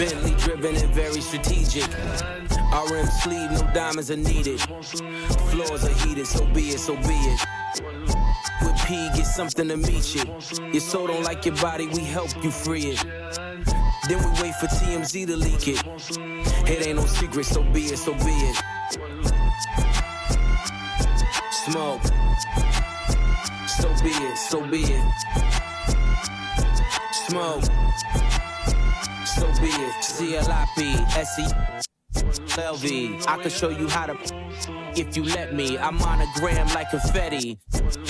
Bentley driven and very strategic. RM sleeve, no diamonds are needed. Floors are heated, so be it, so be it. With P, get something to meet you. Your soul don't like your body, we help you free it. Then we wait for TMZ to leak it. It ain't no secret, so be it, so be it. Smoke. So be it, so be it. Smoke. So be it. CLIP, LV. I can show you how to if you let me. I monogram like confetti.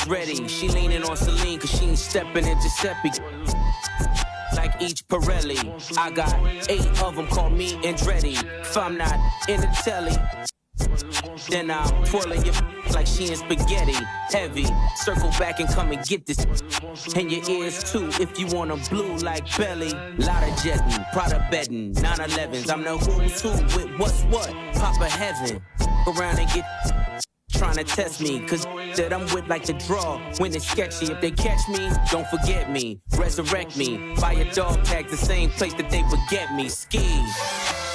Ready. She leaning on Celine cause she ain't stepping in Giuseppe. Like each Pirelli. I got 8 of them, call me Andretti. If I'm not in the telly, then I'm twirling your like she in spaghetti. Heavy, circle back and come and get this. And your ears too, if you want 'em blue like belly. Lot of jetting, Prada bedding, 911s. I'm the who's who with what's what. Papa heaven, around and get trying to test me, cause that I'm with like the draw. When it's sketchy, if they catch me, don't forget me. Resurrect me, buy a dog tag the same place that they would get me. Ski.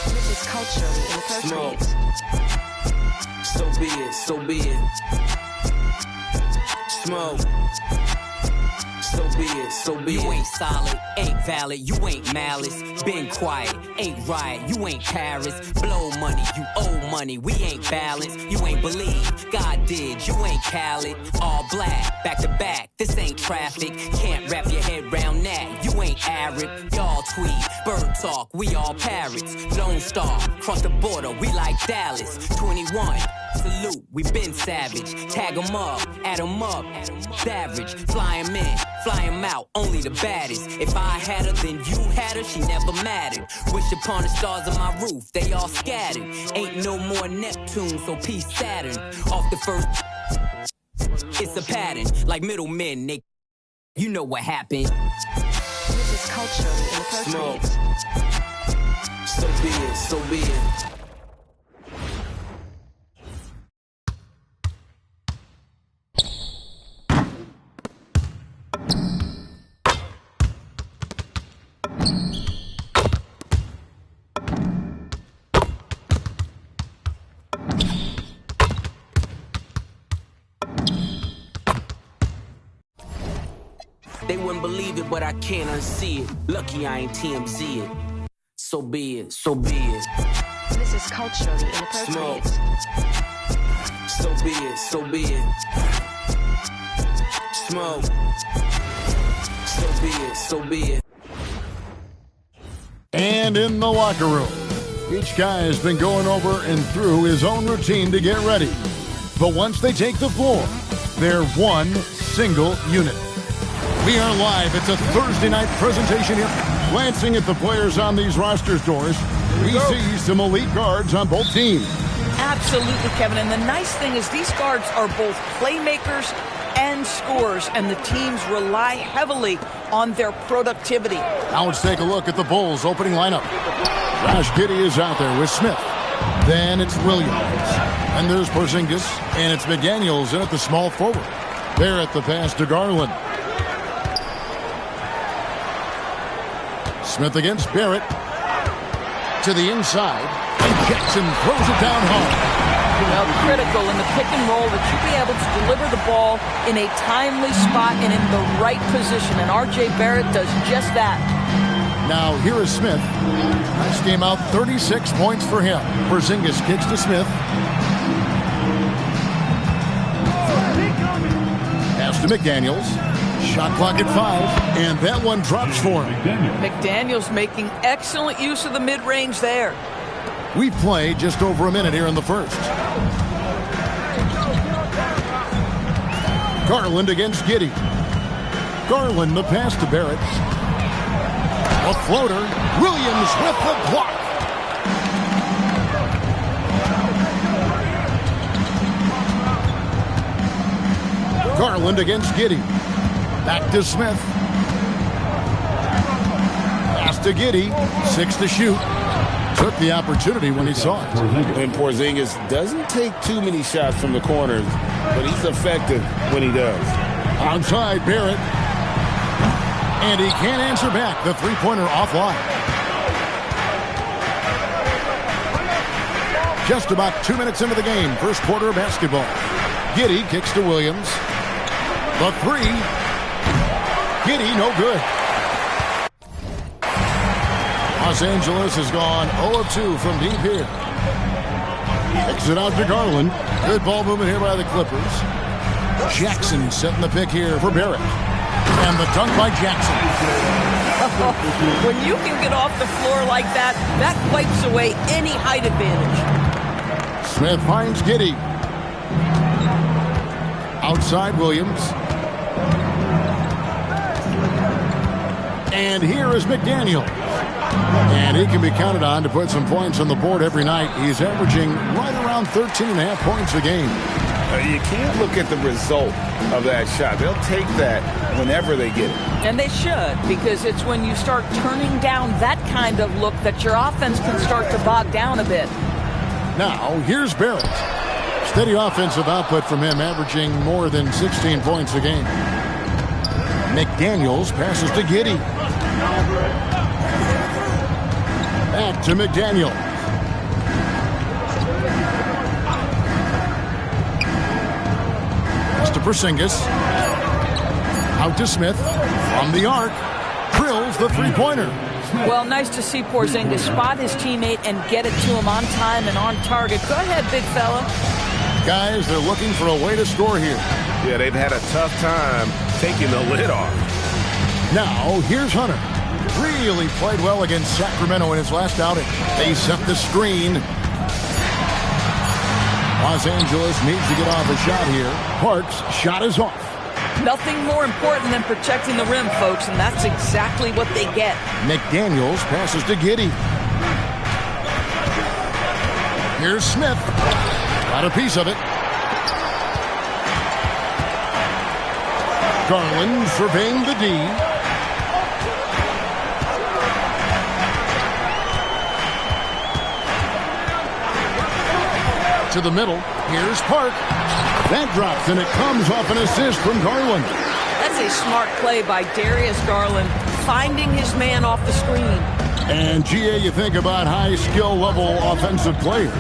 This is culturally inappropriate. So be it, so be it. Smoke. So be it, so be it. You ain't solid, ain't valid, you ain't malice. Been quiet, ain't right, you ain't Paris. Blow money, you owe money, we ain't balanced. You ain't believe, God did, you ain't Khaled. All black, back to back, this ain't traffic. Can't wrap your head round that, you ain't Arab. Y'all tweet, bird talk, we all parrots. Lone Star, cross the border, we like Dallas. 21, salute, we been savage. Tag 'em up, add 'em up. Savage, fly 'em in, fly 'em out, only the baddest. If I had her, then you had her, she never mattered. Wish upon the stars on my roof, they all scattered. Ain't no more Neptune, so peace Saturn. Off the first, it's a pattern, like middlemen, they, you know what happened. This is culturally inappropriate. So be it, so be it. They wouldn't believe it, but I can't unsee it. Lucky I ain't TMZ it. So be it, so be it. This is culturally inappropriate. Smoke. So be it, so be it. Smoke. So be it, so be it. And in the locker room, each guy has been going over and through his own routine to get ready. But once they take the floor, they're one single unit. We are live. It's a Thursday night presentation here. Glancing at the players on these roster doors, we see some elite guards on both teams. Absolutely, Kevin. And the nice thing is these guards are both playmakers and scorers, and the teams rely heavily on their productivity. Now let's take a look at the Bulls' opening lineup. Josh Giddey is out there with Smith. Then it's Williams. And there's Porzingis. And it's McDaniels in at the small forward. There at the pass to Garland. Smith against Barrett. To the inside. And Jackson throws it down hard. Well, critical in the pick and roll that you be able to deliver the ball in a timely spot and in the right position. And R.J. Barrett does just that. Now here is Smith. Last game out, 36 points for him. Porzingis kicks to Smith. Pass to McDaniels. Shot clock at 5, and that one drops for him. McDaniels making excellent use of the mid-range there. We play just over a minute here in the first. Garland against Giddey. Garland the pass to Barrett. A floater. Williams with the block. Garland against Giddey. Back to Smith. Pass to Giddey. 6 to shoot. Took the opportunity when he saw it. And Porzingis doesn't take too many shots from the corners, but he's effective when he does. Outside Barrett. And he can't answer back. The three-pointer offline. Just about 2 minutes into the game, first quarter of basketball. Giddey kicks to Williams. The three. Giddey, no good. Los Angeles has gone 0 of 2 from deep here. Kicks it out to Garland. Good ball movement here by the Clippers. Jackson setting the pick here for Barrett. And the dunk by Jackson. When you can get off the floor like that, that wipes away any height advantage. Smith finds Giddey. Outside Williams. And here is McDaniel. And he can be counted on to put some points on the board every night. He's averaging right around 13.5 points a game. You can't look at the result of that shot. They'll take that whenever they get it. And they should, because it's when you start turning down that kind of look that your offense can start to bog down a bit. Now, here's Barrett. Steady offensive output from him, averaging more than 16 points a game. McDaniels passes to Giddey. Back to McDaniel. Pass to Porzingis. Out to Smith. From the arc. Drills the three-pointer. Well, nice to see Porzingis spot his teammate and get it to him on time and on target. Go ahead, big fella. Guys, they're looking for a way to score here. Yeah, they've had a tough time taking the lid off. Now, here's Hunter. Really played well against Sacramento in his last outing. They set the screen. Los Angeles needs to get off a shot here. Parks' shot is off. Nothing more important than protecting the rim, folks, and that's exactly what they get. McDaniels passes to Giddey. Here's Smith. Got a piece of it. Garland surveying the D. To the middle. Here's Park. That drops, and it comes off an assist from Garland. That's a smart play by Darius Garland, finding his man off the screen. And, GA, you think about high skill level offensive players.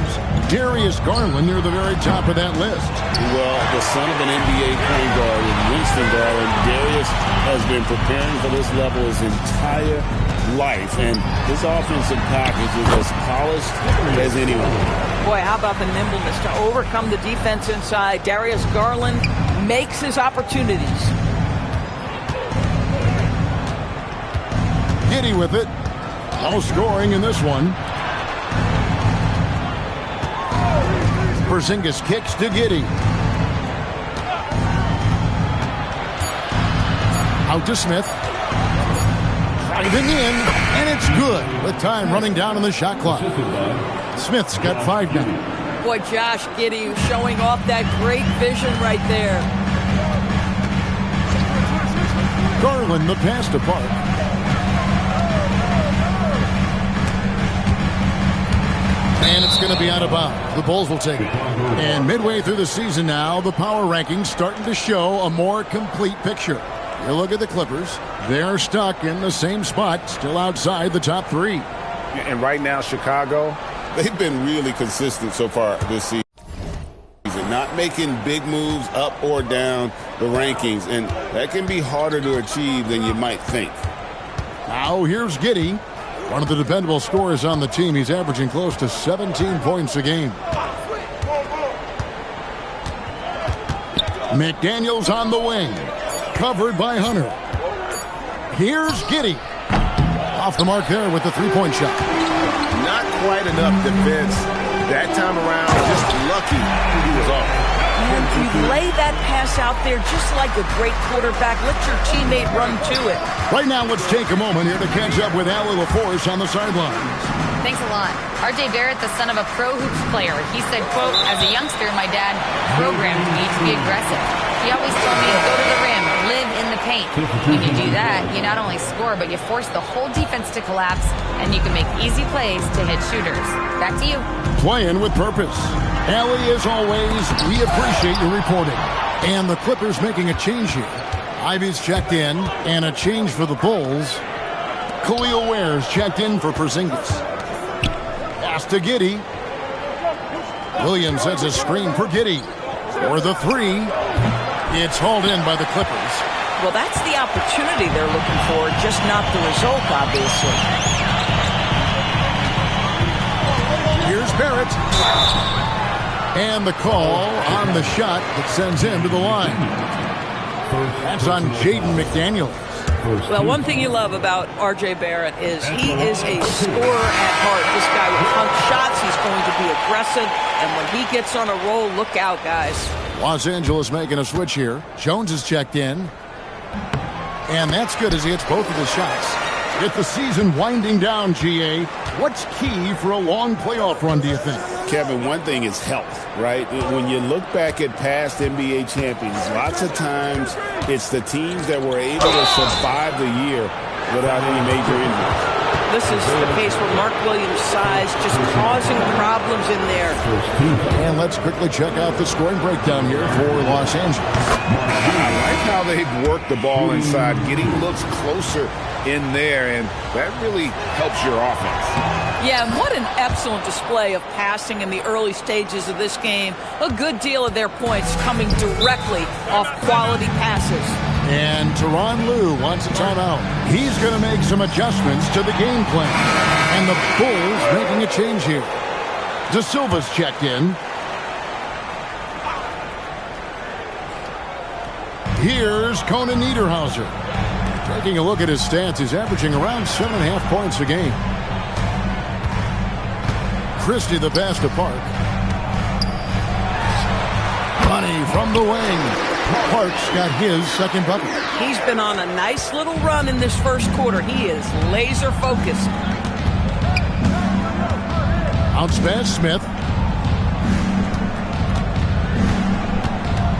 Darius Garland near the very top of that list. Well, the son of an NBA point guard in Winston Garland, Darius has been preparing for this level his entire life, and his offensive package is as polished as anyone. Boy, how about the nimbleness to overcome the defense inside. Darius Garland makes his opportunities. Giddey with it. No scoring in this one. Porzingis kicks to Giddey. Out to Smith. Driving in, and it's good. With time running down on the shot clock. Smith's got 5 now. Boy, Josh Giddey showing off that great vision right there. Garland the pass to Park. And it's going to be out of bounds. The Bulls will take it. And midway through the season now, the power rankings starting to show a more complete picture. You look at the Clippers. They're stuck in the same spot, still outside the top 3. And right now, Chicago, they've been really consistent so far this season. Not making big moves up or down the rankings. And that can be harder to achieve than you might think. Now here's Giddey. One of the dependable scorers on the team. He's averaging close to 17 points a game. McDaniels on the wing. Covered by Hunter. Here's Giddey. Off the mark there with the three-point shot. Not quite enough defense that time around. Just lucky he was off. And you lay that pass out there just like a great quarterback. Let your teammate run to it. Right now, let's take a moment here to catch up with Allie LaForce on the sidelines. Thanks a lot. R.J. Barrett, the son of a pro hoops player, he said, quote, as a youngster, my dad programmed me to be aggressive. He always told me to go to the rim, live in the paint. When you do that, you not only score, but you force the whole defense to collapse, and you can make easy plays to hit shooters. Back to you. Playing with purpose. Allie, as always, we appreciate your reporting. And the Clippers making a change here. Ivy's checked in, and a change for the Bulls. Khalil Ware's checked in for Porzingis. Pass to Giddey. Williams sets a screen for Giddey. For the three. It's hauled in by the Clippers. Well, that's the opportunity they're looking for, just not the result, obviously. Here's Barrett. And the call on the shot that sends him to the line. That's on Jaden McDaniels. Well, one thing you love about R.J. Barrett is he is a scorer at heart. This guy will hunt shots. He's going to be aggressive. And when he gets on a roll, look out, guys. Los Angeles making a switch here. Jones is checked in. And that's good as he hits both of his shots. With the season winding down, GA, what's key for a long playoff run, do you think? Kevin, one thing is health, right? When you look back at past NBA champions, lots of times it's the teams that were able to survive the year without any major injuries. This is the case where Mark Williams' size just causing problems in there. And let's quickly check out the scoring breakdown here for Los Angeles. I like how they've worked the ball inside, getting looks closer in there, and that really helps your offense. Yeah, and what an excellent display of passing in the early stages of this game. A good deal of their points coming directly off quality passes. And Tyronn Lue wants a timeout. He's going to make some adjustments to the game plan. And the Bulls making a change here. De Silva's checked in. Here's Conan Niederhauser. Taking a look at his stats, he's averaging around 7.5 points a game. Christie the pass to Park. Money from the wing. Park's got his second bucket. He's been on a nice little run in this first quarter. He is laser focused. Bounce pass, Smith.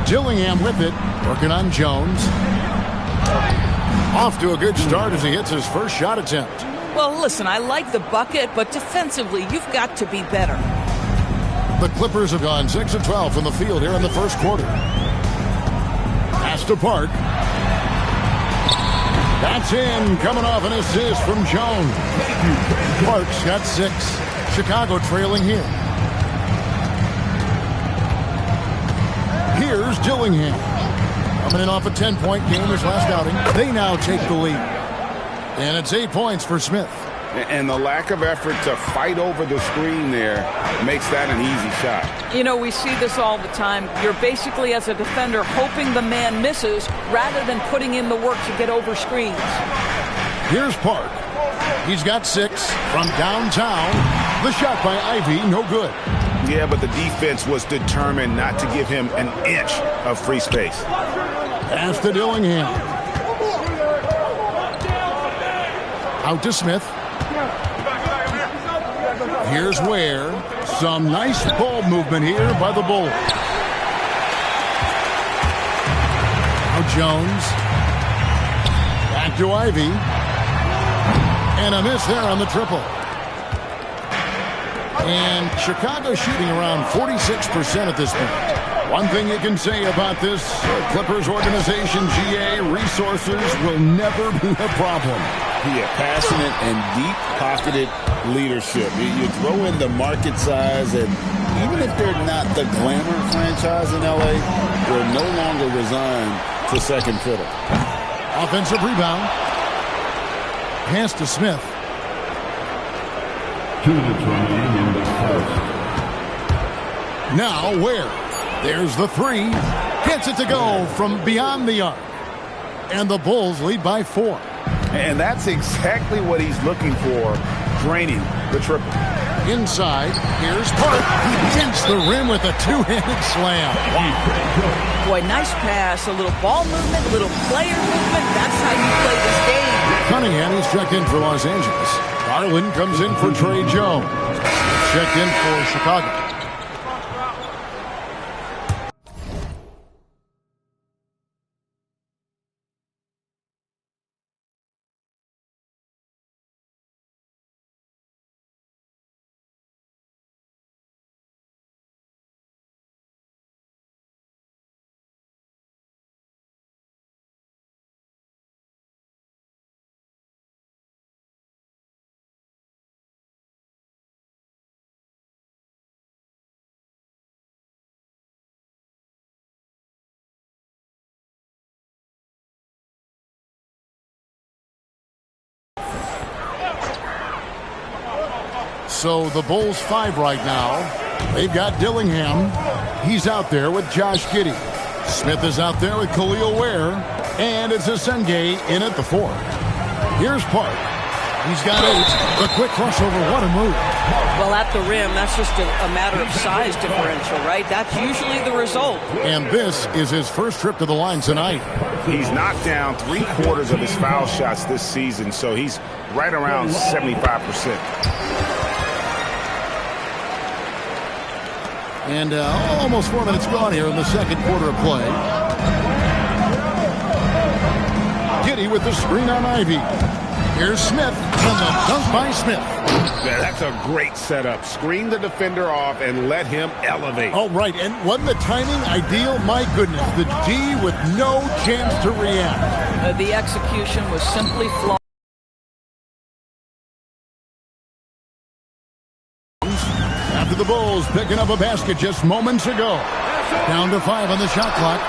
Dillingham with it, working on Jones. Off to a good start as he hits his first shot attempt. Well, listen, I like the bucket, but defensively, you've got to be better. The Clippers have gone 6 of 12 from the field here in the first quarter. Pass to Park. That's in, coming off an assist from Jones. Park's got 6. Chicago trailing here. Here's Dillingham. Coming in off a 10-point game his last outing. They now take the lead. And it's 8 points for Smith. And the lack of effort to fight over the screen there makes that an easy shot. You know, we see this all the time. You're basically, as a defender, hoping the man misses rather than putting in the work to get over screens. Here's Park. He's got 6 from downtown. The shot by Ivy, no good. Yeah, but the defense was determined not to give him an inch of free space. Pass to Dillingham. Out to Smith. Here's Ware. Some nice ball movement here by the Bulls. Now Jones. Back to Ivy. And a miss there on the triple. And Chicago shooting around 46% at this point. One thing you can say about this Clippers organization, GA, resources will never be a problem. Yeah, passionate and deep-pocketed leadership. You throw in the market size, and even if they're not the glamour franchise in L.A., they're no longer resigned to second fiddle. Offensive rebound. Pass to Smith. 2 minutes remaining in the first. Now Ware. There's the 3. Gets it to go from beyond the arc. And the Bulls lead by 4. And that's exactly what he's looking for, draining the triple. Inside, here's Park. He gets the rim with a two-handed slam. Wow. Boy, nice pass, a little ball movement, a little player movement. That's how you play this game. Cunningham is checked in for Los Angeles. Garland comes in for Trey Jones. Checked in for Chicago. So the Bulls 5 right now. They've got Dillingham. He's out there with Josh Giddey. Smith is out there with Khalil Ware. And it's Asenge in at the 4. Here's Park. He's got 8. The quick crossover. What a move. Well, at the rim, that's just a matter of size differential, right? That's usually the result. And this is his first trip to the line tonight. He's knocked down 3/4 of his foul shots this season, so he's right around 75%. And almost 4 minutes gone here in the second quarter of play. Giddey with the screen on Ivy. Here's Smith, and the dunk by Smith. Yeah, that's a great setup. Screen the defender off and let him elevate. All right, and wasn't the timing ideal? My goodness, the D with no chance to react. The execution was simply flawed. After the Bulls picking up a basket just moments ago. Down to 5 on the shot clock.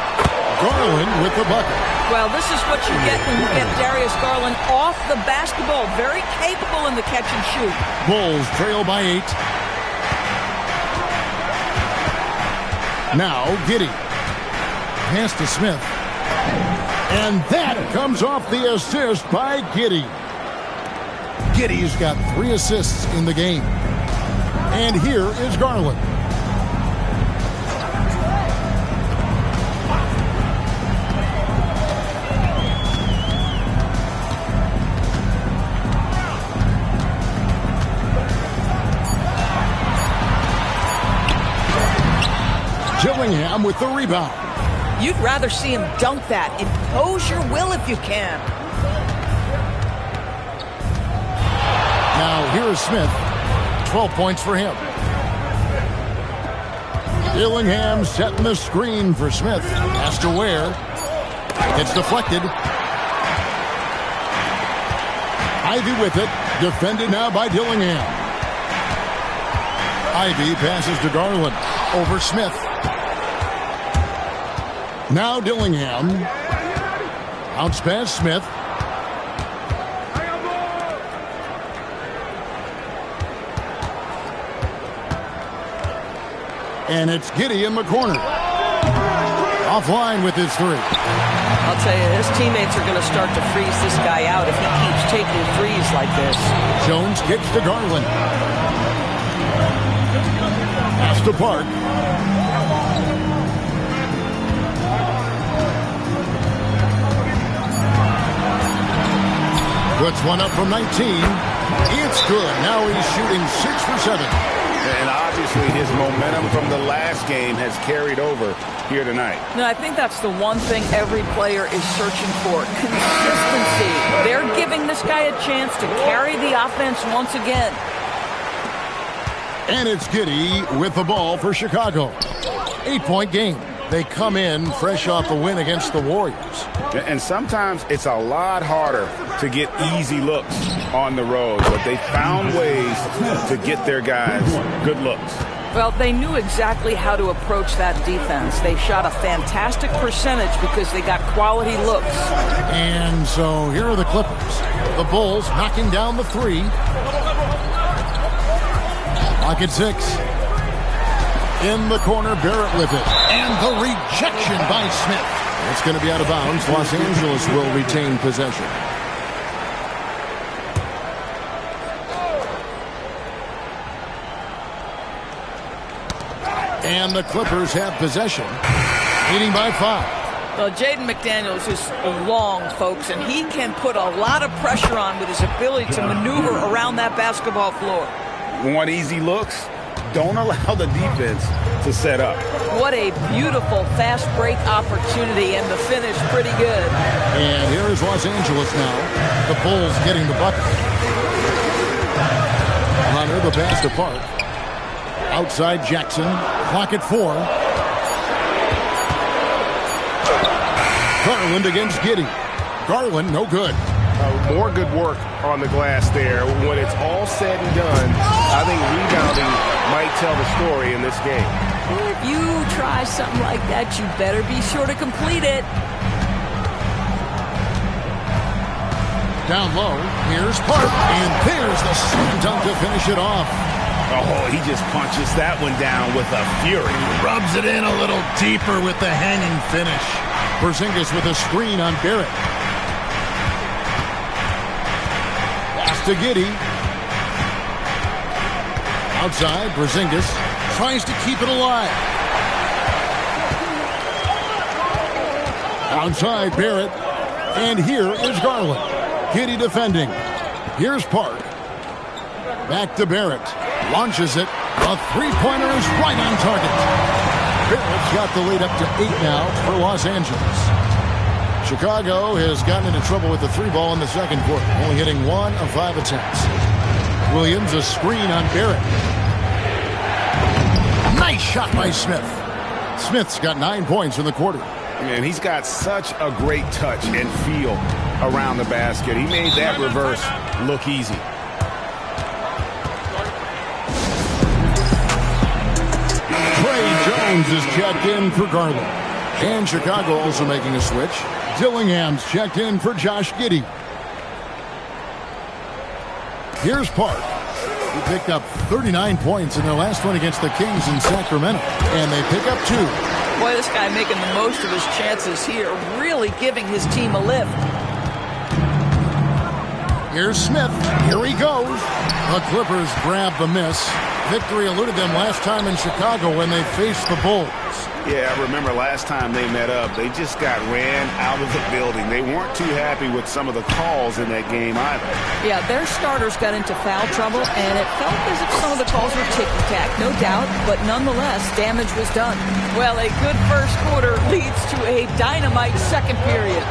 Garland with the bucket. Well, this is what you get when you get Darius Garland off the basketball. Very capable in the catch and shoot. Bulls trail by 8. Now Giddey. Pass to Smith. And that comes off the assist by Giddey. Giddey's got 3 assists in the game. And here is Garland. Dillingham with the rebound. You'd rather see him dunk that. Impose your will if you can. Now here is Smith. 12 points for him. Dillingham setting the screen for Smith. Has to Ware. It's deflected. Ivy with it. Defended now by Dillingham. Ivy passes to Garland. Over Smith. Now Dillingham. Bounce pass Smith. And it's Giddey in the corner. Offline with his 3. I'll tell you, his teammates are going to start to freeze this guy out if he keeps taking threes like this. Jones kicks to Garland. Pass to Park. Puts one up from 19. It's good. Now he's shooting 6 for 7. And obviously his momentum from the last game has carried over here tonight. No, I think that's the one thing every player is searching for. Consistency. They're giving this guy a chance to carry the offense once again. And it's Giddey with the ball for Chicago. 8-point game. They come in fresh off a win against the Warriors. And sometimes it's a lot harder to get easy looks on the road, but they found ways to get their guys good looks. Well, they knew exactly how to approach that defense. They shot a fantastic percentage because they got quality looks. And so here are the Clippers. The Bulls knocking down the 3. Clock at 6. In the corner, Barrett with it. And the rejection by Smith. It's going to be out of bounds. Los Angeles will retain possession. And the Clippers have possession. Leading by 5. Well, Jaden McDaniels is long, folks, and he can put a lot of pressure on with his ability to maneuver around that basketball floor. Want easy looks? Don't allow the defense to set up. What a beautiful fast break opportunity, and the finish pretty good. And here is Los Angeles now. The Bulls getting the bucket. Hunter, the pass to Park. Outside Jackson. Clock at 4. Garland against Giddey. Garland, no good. More good work on the glass there. When it's all said and done, I think rebounding might tell the story in this game. If you try something like that, you better be sure to complete it. Down low, here's Park, and there's the slam dunk to finish it off. Oh, he just punches that one down with a fury. Rubs it in a little deeper with the hanging finish. Porzingis with a screen on Barrett. Pass to Giddey. Outside, Porzingis tries to keep it alive. Outside, Barrett. And here is Garland. Giddey defending. Here's Park. Back to Barrett. Launches it. A three-pointer is right on target. Barrett's got the lead up to 8 now for Los Angeles. Chicago has gotten into trouble with the three ball in the second quarter, only hitting 1 of 5 attempts. Williams, a screen on Barrett. Nice shot by Smith. Smith's got 9 points in the quarter. And he's got such a great touch and feel around the basket. He made that reverse look easy. Jones is checked in for Garland. And Chicago also making a switch. Dillingham's checked in for Josh Giddey. Here's Park. He picked up 39 points in their last one against the Kings in Sacramento. And they pick up 2. Boy, this guy making the most of his chances here, really giving his team a lift. Here's Smith. Here he goes. The Clippers grab the miss. Victory eluded them last time in Chicago when they faced the Bulls. Yeah, I remember last time they met up, they just got ran out of the building. They weren't too happy with some of the calls in that game either. Yeah, their starters got into foul trouble, and it felt as if some of the calls were ticky-tack, no doubt, but nonetheless, damage was done. Well, a good first quarter leads to a dynamite second period.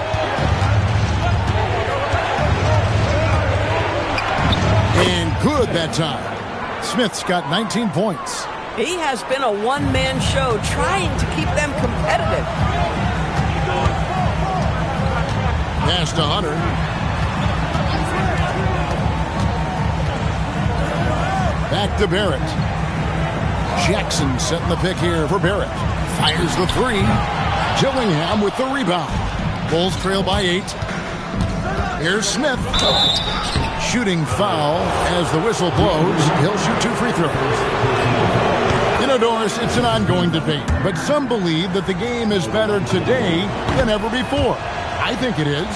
And good that time. Smith's got 19 points. He has been a one-man show trying to keep them competitive. Pass to Hunter. Back to Barrett. Jackson setting the pick here for Barrett. Fires the three. Dillingham with the rebound. Bulls trail by 8. Here's Smith. Shooting foul as the whistle blows. He'll shoot 2 free throws. You know, Doris, it's an ongoing debate, but some believe that the game is better today than ever before. I think it is.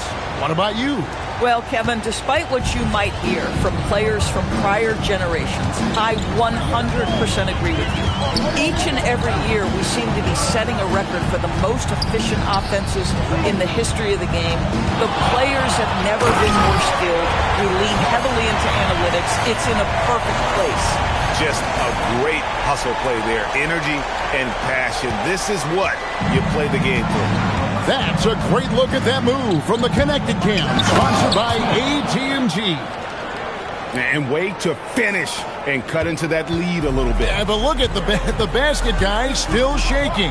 What about you? Well, Kevin, despite what you might hear from players from prior generations, I 100% agree with you. Each and every year, we seem to be setting a record for the most efficient offenses in the history of the game. The players have never been more skilled. We lean heavily into analytics. It's in a perfect place. Just a great hustle play there. Energy and passion. This is what you play the game for. That's a great look at that move from the Connected Cam, sponsored by AT&T. And way to finish and cut into that lead a little bit. Yeah, but look at the basket guy still shaking.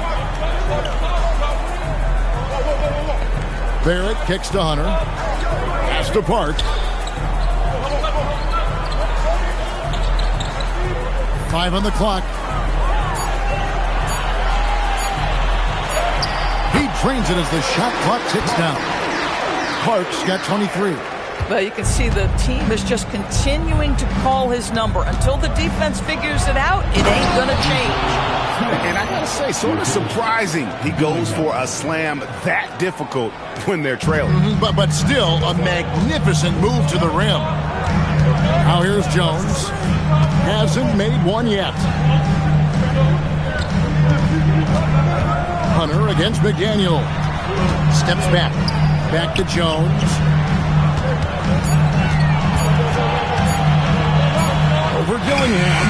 Barrett kicks to Hunter. Pass to Park. 5 on the clock. He trains it as the shot clock ticks down. Park's got 23. Well, you can see the team is just continuing to call his number. Until the defense figures it out, it ain't going to change. And I got to say, sort of surprising he goes for a slam that difficult when they're trailing. But still a magnificent move to the rim. Now here's Jones. Hasn't made one yet. Hunter against McDaniel. Steps back. Back to Jones. Over Dillingham.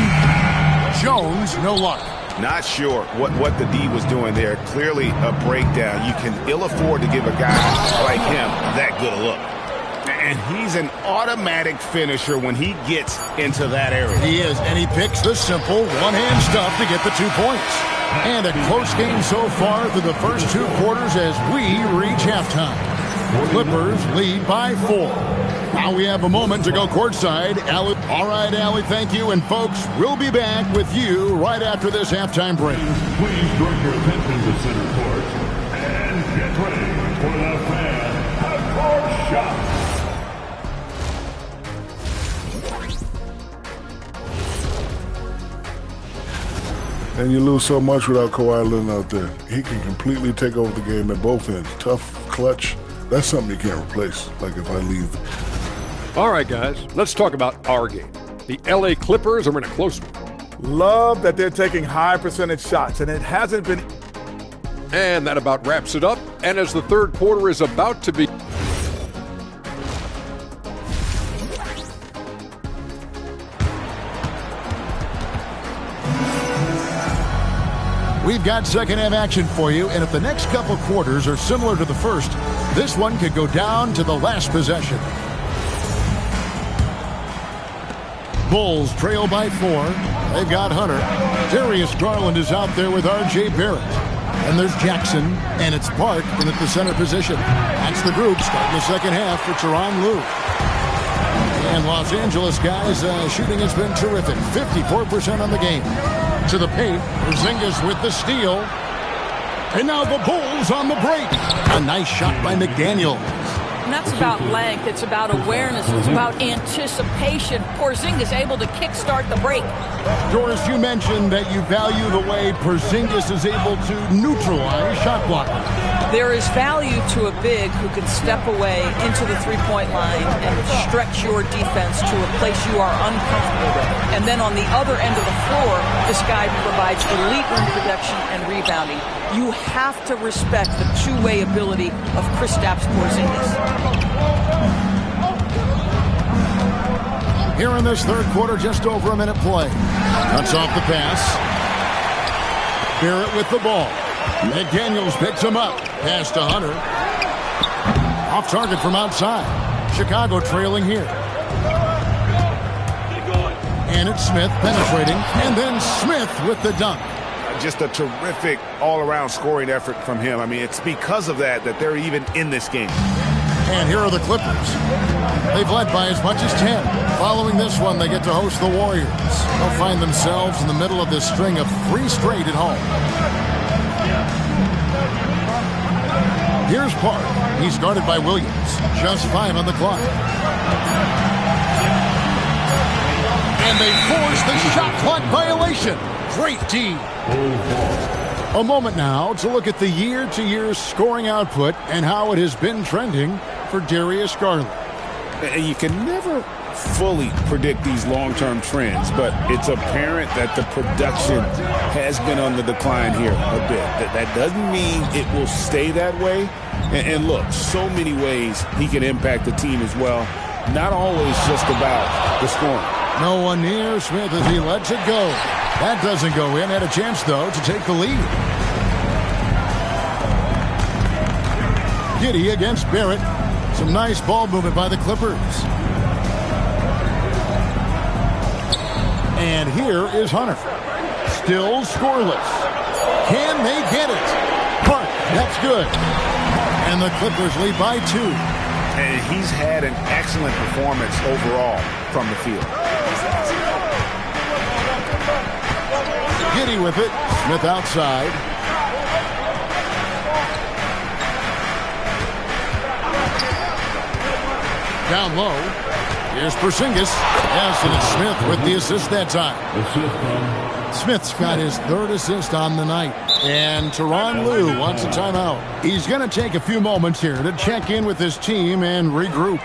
Jones, no luck. Not sure what the D was doing there. Clearly a breakdown. You can ill afford to give a guy like him that good a look. And he's an automatic finisher when he gets into that area. He is, and he picks the simple one-hand stuff to get the 2 points. And a close game so far through the first 2 quarters as we reach halftime. Clippers lead by 4. Now we have a moment to go courtside. Allie. All right, Allie, thank you. And folks, we'll be back with you right after this halftime break. Please direct your attention to center court and get ready for the fan half-court shot. And you lose so much without Kawhi Leonard out there. He can completely take over the game at both ends. Tough, clutch. That's something you can't replace, like if I leave. All right, guys, let's talk about our game. The LA Clippers are in a close one. Love that they're taking high percentage shots, and it hasn't been. And that about wraps it up. And as the third quarter is about to be. We've got second half action for you, and if the next couple quarters are similar to the first, this one could go down to the last possession. Bulls trail by 4. They've got Hunter. Darius Garland is out there with R.J. Barrett. And there's Jackson, and it's Park in at the center position. That's the group starting the second half for Tyronn Lue. And Los Angeles guys, shooting has been terrific. 54% on the game. To the paint, Porzingis with the steal. And now the Bulls on the break. A nice shot by McDaniel. And that's about length. It's about awareness. It's about anticipation. Porzingis able to kickstart the break. Doris, you mentioned that you value the way Porzingis is able to neutralize shot blocking. There is value to a big who can step away into the three-point line and stretch your defense to a place you are uncomfortable with. And then on the other end of the floor, this guy provides elite rim protection and rebounding. You have to respect the two-way ability of Kristaps Porzingis. Here in this third quarter, just over a minute play. Cuts off the pass. Barrett with the ball. McDaniels picks him up. Pass to Hunter. Off target from outside. Chicago trailing here. And it's Smith penetrating. And then Smith with the dunk. Just a terrific all-around scoring effort from him. I mean, it's because of that they're even in this game. And here are the Clippers. They've led by as much as 10. Following this one, they get to host the Warriors. They'll find themselves in the middle of this string of 3 straight at home. Here's Park. He's guarded by Williams. Just 5 on the clock. And they force the shot clock violation. Great D. A moment now to look at the year-to-year scoring output and how it has been trending for Darius Garland. And you can never fully predict these long-term trends, but it's apparent that the production has been on the decline here a bit. That doesn't mean it will stay that way. And look, so many ways he can impact the team as well. Not always just about the scoring. No one near Smith as he lets it go. That doesn't go in. Had a chance, though, to take the lead. Giddey against Barrett. Some nice ball movement by the Clippers. And here is Hunter. Still scoreless. Can they get it? Park, that's good. And the Clippers lead by 2. And he's had an excellent performance overall from the field. Giddey with it. Smith outside. Down low. Here's Porzingis. Yes, and it's Smith with the assist that time. Smith's got his 3rd assist on the night. And Tyronn Lue wants a timeout. He's going to take a few moments here to check in with his team and regroup.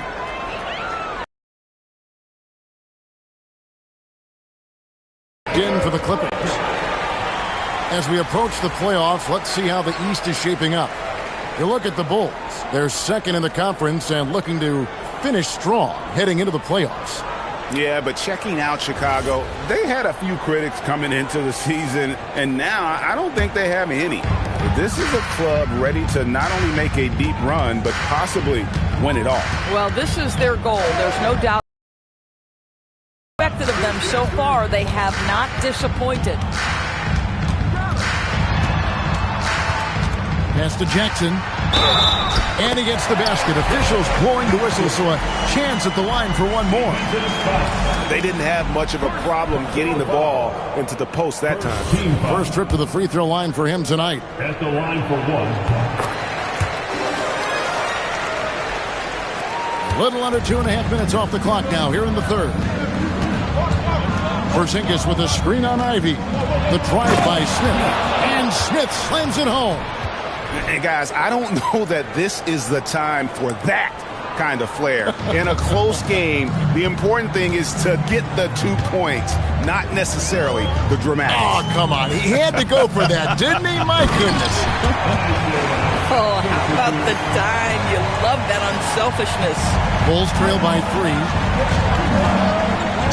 In for the Clippers. As we approach the playoffs, let's see how the East is shaping up. You look at the Bulls. They're second in the conference and looking to finish strong heading into the playoffs. Yeah, but checking out Chicago, they had a few critics coming into the season, and now I don't think they have any. This is a club ready to not only make a deep run, but possibly win it all. Well, this is their goal. There's no doubt. Expected of them so far, they have not disappointed. Pass to Jackson. And he gets the basket. Officials blowing the whistle, so a chance at the line for one more. They didn't have much of a problem getting the ball into the post that time. First trip to the free throw line for him tonight. At the line for 1. Little under 2.5 minutes off the clock now here in the third. Porzingis with a screen on Ivy. The drive by Smith. And Smith slams it home. And guys, I don't know that this is the time for that kind of flair. In a close game, the important thing is to get the 2 points, not necessarily the dramatics. Oh, come on. He had to go for that, didn't he? My goodness. Oh, how about the dime? You love that unselfishness. Bulls trail by 3.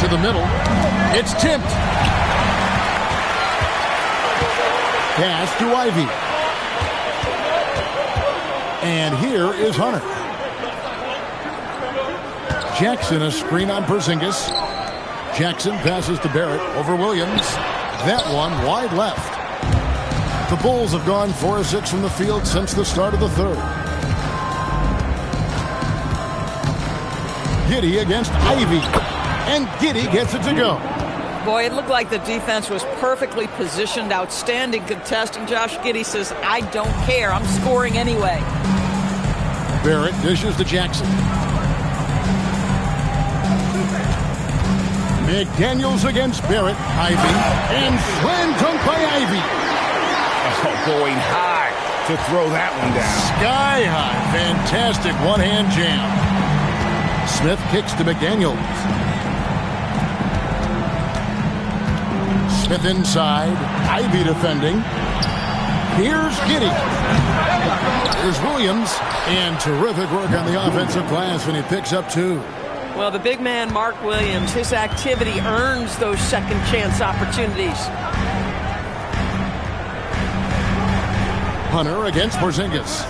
To the middle. It's tipped. Pass to Ivy. And here is Hunter. Jackson, a screen on Porzingis. Jackson passes to Barrett over Williams. That one wide left. The Bulls have gone 4 of 6 from the field since the start of the third. Giddey against Ivy. And Giddey gets it to go. Boy, it looked like the defense was perfectly positioned. Outstanding contest. And Josh Giddey says, I don't care. I'm scoring anyway. Barrett dishes to Jackson. McDaniels against Barrett. Ivy. And slam dunk by Ivy. Oh, going high to throw that one down. Sky high. Fantastic one-hand jam. Smith kicks to McDaniels. Smith inside. Ivy defending. Here's Giddey. Here's Williams. And terrific work on the offensive glass when he picks up 2. Well, the big man, Mark Williams, his activity earns those second chance opportunities. Hunter against Porzingis.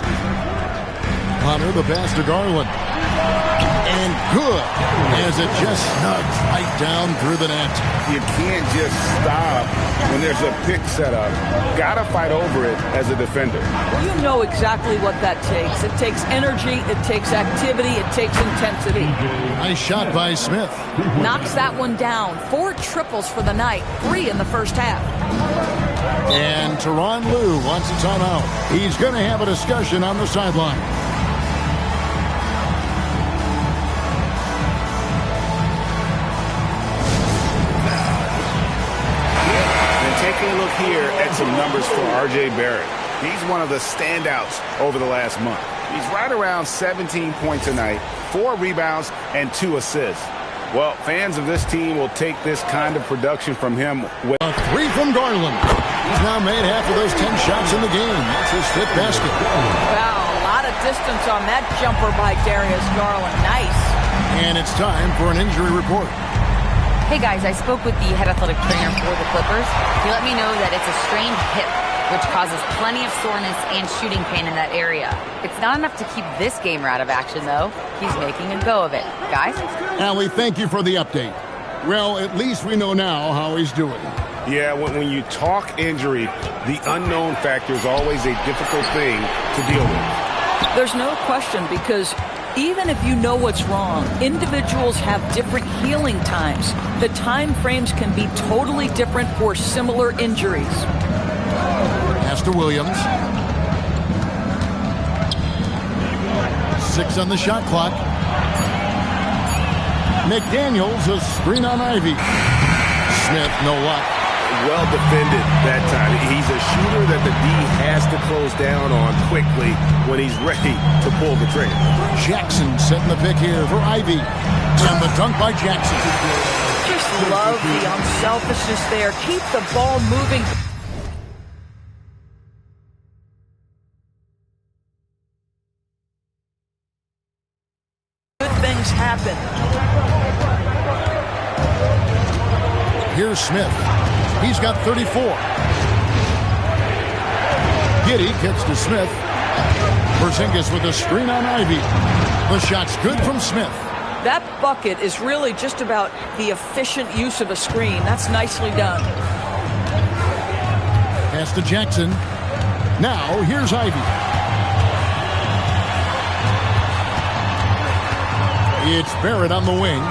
Hunter, the pass to Garland. And good, as it just snugs right down through the net. You can't just stop when there's a pick set up. Gotta fight over it as a defender. You know exactly what that takes. It takes energy, it takes activity, it takes intensity. Nice shot by Smith. Knocks that one down. 4 triples for the night, 3 in the first half. And Tyronn Lue wants a timeout. He's going to have a discussion on the sideline. Taking a look here at some numbers for R.J. Barrett. He's one of the standouts over the last month. He's right around 17 points a night, 4 rebounds, and 2 assists. Well, fans of this team will take this kind of production from him. With a 3 from Garland. He's now made half of those 10 shots in the game. That's his 5th basket. Wow, a lot of distance on that jumper by Darius Garland. Nice. And it's time for an injury report. Hey guys, I spoke with the head athletic trainer for the Clippers. He let me know that it's a strained hip, which causes plenty of soreness and shooting pain in that area. It's not enough to keep this gamer out of action, though. He's making a go of it. Guys? Allie, thank you for the update. Well, at least we know now how he's doing. Yeah, when you talk injury, the unknown factor is always a difficult thing to deal with. There's no question, because even if you know what's wrong, individuals have different healing times. The time frames can be totally different for similar injuries. Pass to Williams. 6 on the shot clock. McDaniels, a screen on Ivy. Smith, no luck. Well defended that time. He's a shooter that the D has to close down on quickly when he's ready to pull the trigger. Jackson setting the pick here for Ivy. And the dunk by Jackson. Just love the unselfishness there. Keep the ball moving. Good things happen. Here's Smith. He's got 34. Giddey gets to Smith. Porzingis with a screen on Ivy. The shot's good from Smith. That bucket is really just about the efficient use of a screen. That's nicely done. Pass to Jackson. Now, here's Ivy. It's Barrett on the wing.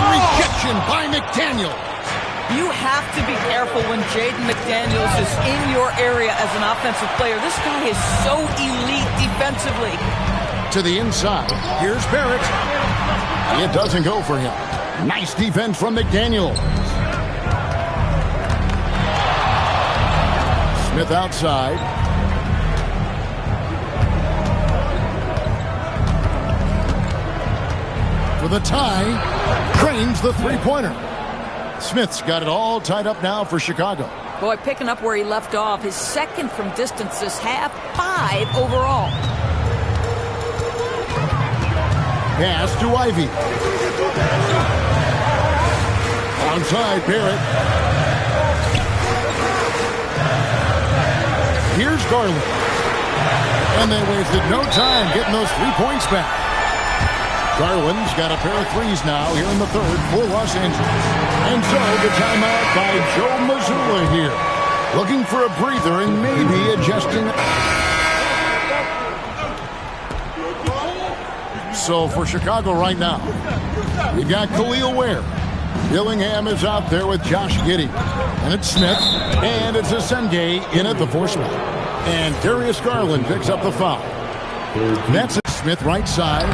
Rejection by McDaniels. You have to be careful when Jaden McDaniels is in your area as an offensive player. This guy is so elite defensively. To the inside. Here's Barrett. It doesn't go for him. Nice defense from McDaniel. Smith outside. For the tie, drains the three-pointer. Smith's got it all tied up now for Chicago. Boy, picking up where he left off. His second from distance this half, 5 overall. Pass to Ivy. Onside, Barrett. Here's Garland. And they wasted no time getting those 3 points back. Garland's got a pair of threes now here in the third for Los Angeles. And so the timeout by Joe Mazzulla here. Looking for a breather and maybe adjusting. So for Chicago right now, we got Khalil Ware. Dillingham is out there with Josh Giddey. And it's Smith. And it's Asenge in at the 4 spot. And Darius Garland picks up the foul. That's it. Smith right side.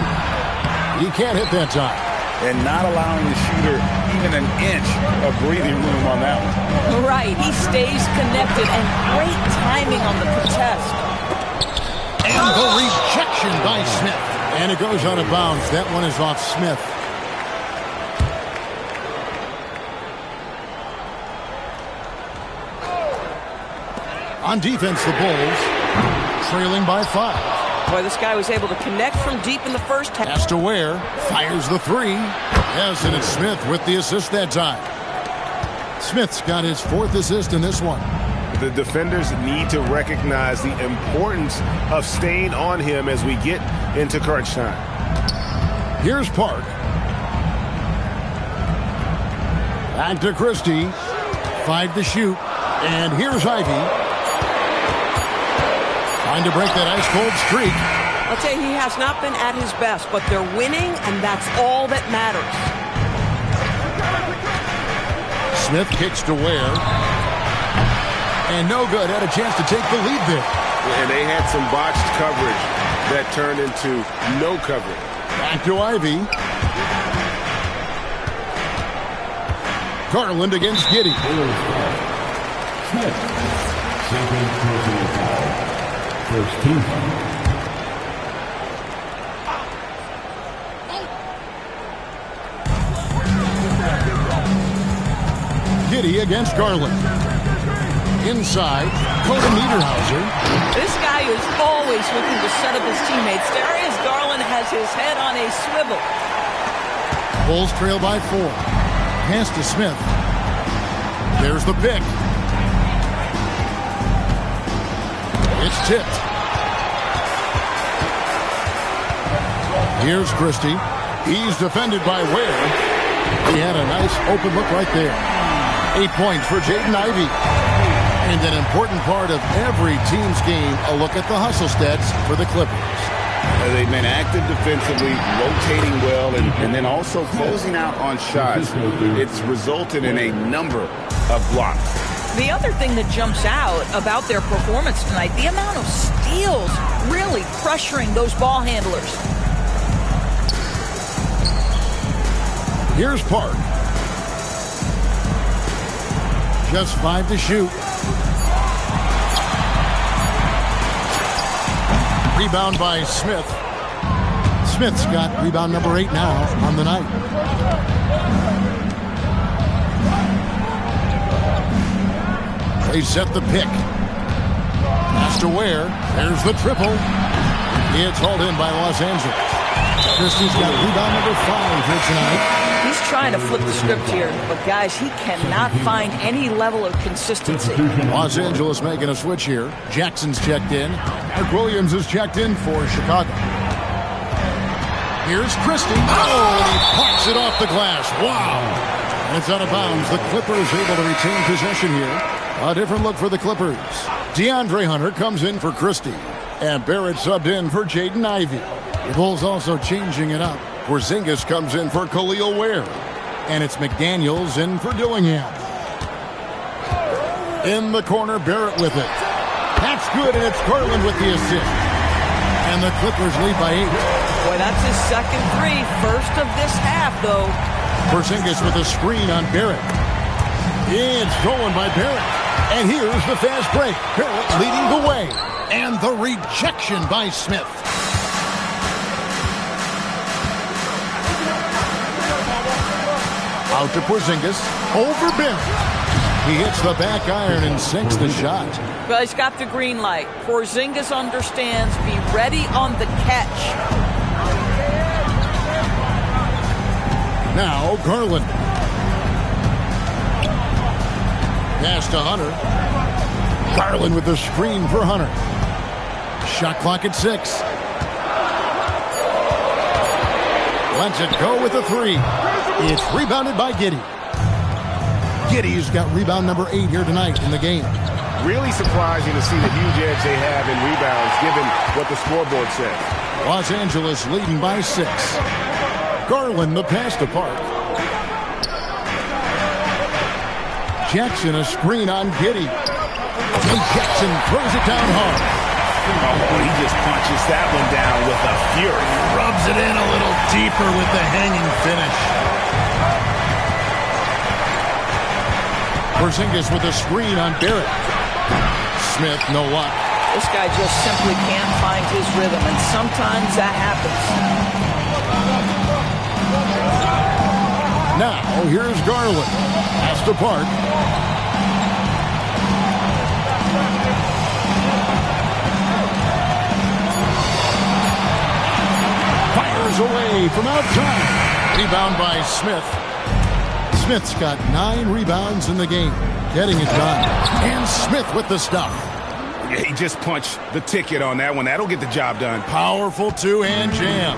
He can't hit that time. And not allowing the shooter even an inch of breathing room on that one. Right. He stays connected and great timing on the contest. And the rejection by Smith. And it goes out of bounds. That one is off Smith. On defense, the Bulls trailing by 5. Boy, this guy was able to connect from deep in the first half. Pass to Ware. Fires the 3. Yes, and it's Smith with the assist that time. Smith's got his 4th assist in this one. The defenders need to recognize the importance of staying on him as we get into crunch time. Here's Park. Back to Christie. 5 to shoot. And here's Ivy. Trying to break that ice-cold streak. I'll tell you, he has not been at his best, but they're winning, and that's all that matters. Smith kicks to Ware. And no good. Had a chance to take the lead there. And they had some botched coverage that turned into no coverage. Back to Ivy. Garland against Giddey. Smith. Second personal foul. First team. Giddey against Garland. Inside, Coda Niederhauser. This guy is always looking to set up his teammates. Darius Garland has his head on a swivel. Bulls trail by 4. Pass to Smith. There's the pick. It's tipped. Here's Christie. He's defended by Ware. He had a nice open look right there. 8 points for Jaden Ivey. And an important part of every team's game, a look at the hustle stats for the Clippers. They've been active defensively, rotating well, and then also closing out on shots. It's resulted in a number of blocks. The other thing that jumps out about their performance tonight, the amount of steals really pressuring those ball handlers. Here's Park. Just 5 to shoot. Rebound by Smith. Smith's got rebound number 8 now on the night. They set the pick. Pass to Ware. There's the triple. It's hauled in by Los Angeles. Christie's got rebound number 5 here tonight. He's trying to flip the script here, but guys, he cannot find any level of consistency. Los Angeles making a switch here. Jackson's checked in. Mark Williams is checked in for Chicago. Here's Christie. Oh, and he pops it off the glass. Wow. And it's out of bounds. The Clippers able to retain possession here. A different look for the Clippers. DeAndre Hunter comes in for Christie. And Barrett subbed in for Jaden Ivey. The Bulls also changing it up. Porzingis comes in for Khalil Ware. And it's McDaniels in for Dillingham. In the corner, Barrett with it. That's good, and it's Garland with the assist. And the Clippers lead by 8. Boy, that's his second 3. First of this half, though. Porzingis with a screen on Barrett. It's stolen by Barrett. And here's the fast break. Barrett leading the way. And the rejection by Smith. Out to Porzingis. Over Barrett. He hits the back iron and sinks the shot. Well, he's got the green light. Porzingis understands. Be ready on the catch. Now Garland. Pass to Hunter. Garland with the screen for Hunter. Shot clock at 6. Lets it go with a 3. It's rebounded by Giddey. Giddey's got rebound number 8 here tonight in the game. Really surprising to see the huge edge they have in rebounds, given what the scoreboard says. Los Angeles leading by 6. Garland the pass to Park. Jackson a screen on Giddey. And Jackson throws it down hard. Oh, he just punches that one down with a fury. Rubs it in a little deeper with the hanging finish. Porzingis with a screen on Barrett. Smith, no luck. This guy just simply can't find his rhythm, and sometimes that happens. Now, here's Garland. Pass to Park. Fires away from outside. Rebound by Smith. Smith's got 9 rebounds in the game. Getting it done. And Smith with the stuff. Yeah, he just punched the ticket on that one. That'll get the job done. Powerful two-hand jam.